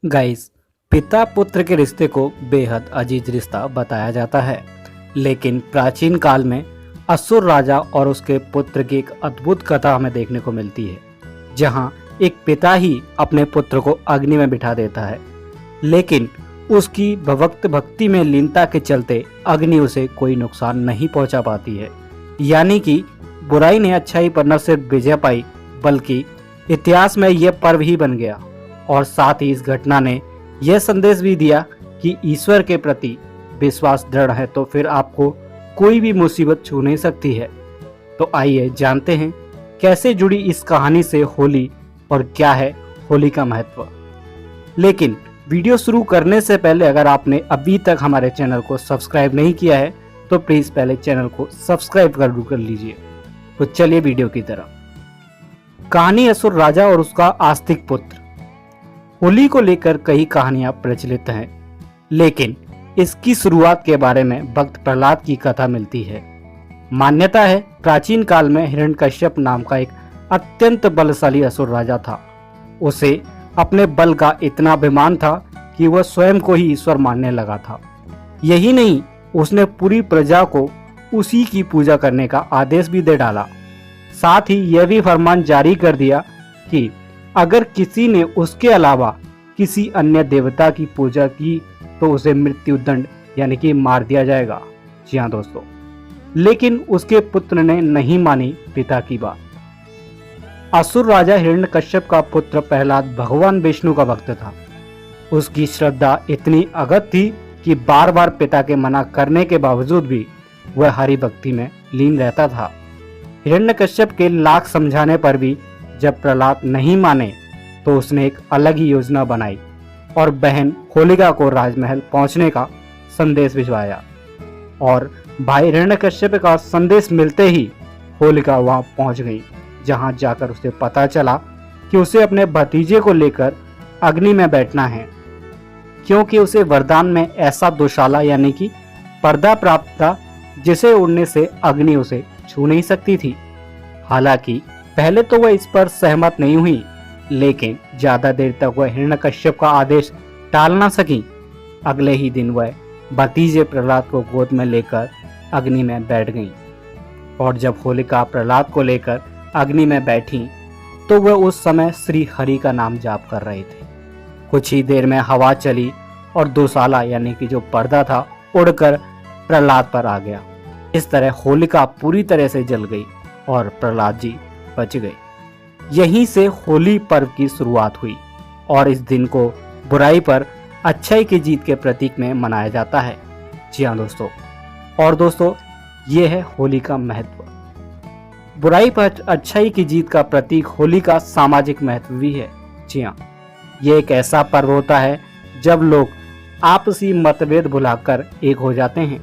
Guys, पिता पुत्र के रिश्ते को बेहद अजीज रिश्ता बताया जाता है। लेकिन प्राचीन काल में असुर राजा और उसके पुत्र की एक अद्भुत कथा हमें देखने को मिलती है, जहां एक पिता ही अपने पुत्र को अग्नि में बिठा देता है, लेकिन उसकी भक्त भक्ति में लीनता के चलते अग्नि उसे कोई नुकसान नहीं पहुंचा पाती है। यानी कि बुराई ने अच्छाई पर न सिर्फ विजय पाई, बल्कि इतिहास में यह पर्व ही बन गया। और साथ ही इस घटना ने यह संदेश भी दिया कि ईश्वर के प्रति विश्वास दृढ़ है तो फिर आपको कोई भी मुसीबत छू नहीं सकती है। तो आइए जानते हैं कैसे जुड़ी इस कहानी से होली और क्या है होली का महत्व। लेकिन वीडियो शुरू करने से पहले अगर आपने अभी तक हमारे चैनल को सब्सक्राइब नहीं किया है तो प्लीज़ पहले चैनल को सब्सक्राइब कर लीजिए। तो चलिए वीडियो की तरफ। कहानी असुर राजा और उसका आस्तिक पुत्र। होली को लेकर कई कहानियां प्रचलित हैं, लेकिन इसकी शुरुआत के बारे में भक्त प्रहलाद की कथा मिलती है। मान्यता है प्राचीन काल में हिरण्यकश्यप नाम का एक अत्यंत बलशाली असुर राजा था। उसे अपने बल का इतना अभिमान था कि वह स्वयं को ही ईश्वर मानने लगा था। यही नहीं, उसने पूरी प्रजा को उसी की पूजा करने का आदेश भी दे डाला। साथ ही यह भी फरमान जारी कर दिया कि अगर किसी ने उसके अलावा किसी अन्य देवता की पूजा की तो उसे मृत्यु दंड यानी कि मार दिया जाएगा। जी हाँ दोस्तों, लेकिन उसके पुत्र ने नहीं मानी पिता की बात। असुर राजा हिरण्यकश्यप का पुत्र प्रहलाद भगवान विष्णु का भक्त था। उसकी श्रद्धा इतनी अगध थी कि बार बार पिता के मना करने के बावजूद भी वह हरि भक्ति में लीन रहता था। हिरण्यकश्यप के लाख समझाने पर भी जब प्रहलाद नहीं माने तो उसने एक अलग ही योजना बनाई और बहन होलिका को राजमहल पहुंचने का संदेश भिजवाया। और भाई हिरण्यकश्यप का संदेश मिलते ही होलिका वहां पहुंच गई, जहां जाकर उसे पता चला कि उसे अपने भतीजे को लेकर अग्नि में बैठना है, क्योंकि उसे वरदान में ऐसा दोशाला यानी कि पर्दा प्राप्त था जिसे उड़ने से अग्नि उसे छू नहीं सकती थी। हालांकि पहले तो वह इस पर सहमत नहीं हुई, लेकिन ज्यादा देर तक वह हिरण्यकश्यप का आदेश टाल ना सकी। अगले ही दिन वह भतीजे प्रहलाद को गोद में लेकर अग्नि में बैठ गईं। और जब होलिका प्रहलाद को लेकर अग्नि में बैठी तो वह उस समय श्री हरि का नाम जाप कर रहे थे। कुछ ही देर में हवा चली और दोशाला यानी कि जो पर्दा था उड़कर प्रहलाद पर आ गया। इस तरह होलिका पूरी तरह से जल गई और प्रहलाद जी बच गए। यहीं से होली पर्व की शुरुआत हुई और इस दिन को बुराई पर अच्छाई की जीत के प्रतीक में मनाया जाता है। जी हाँ दोस्तों, और दोस्तों ये है होली का महत्व। बुराई पर अच्छाई की जीत का प्रतीक होली का सामाजिक महत्व भी है। जी हाँ, ये एक ऐसा पर्व होता है जब लोग आपसी मतभेद भुलाकर एक हो जाते हैं।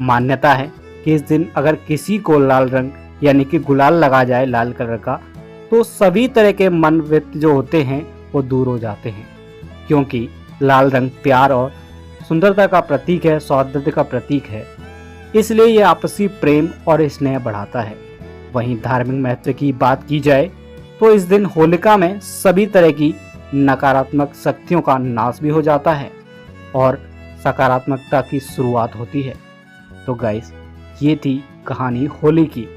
मान्यता है कि इस दिन अगर किसी को लाल रंग यानी कि गुलाल लगा जाए लाल कलर का, तो सभी तरह के मनभेद जो होते हैं वो दूर हो जाते हैं, क्योंकि लाल रंग प्यार और सुंदरता का प्रतीक है, सौंदर्य का प्रतीक है। इसलिए ये आपसी प्रेम और स्नेह बढ़ाता है। वहीं धार्मिक महत्व की बात की जाए तो इस दिन होलिका में सभी तरह की नकारात्मक शक्तियों का नाश भी हो जाता है और सकारात्मकता की शुरुआत होती है। तो गाइस, ये थी कहानी होली की।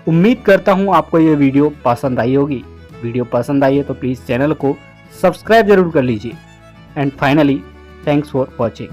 उम्मीद करता हूँ आपको ये वीडियो पसंद आई होगी। वीडियो पसंद आई है तो प्लीज़ चैनल को सब्सक्राइब जरूर कर लीजिए। And finally thanks for watching.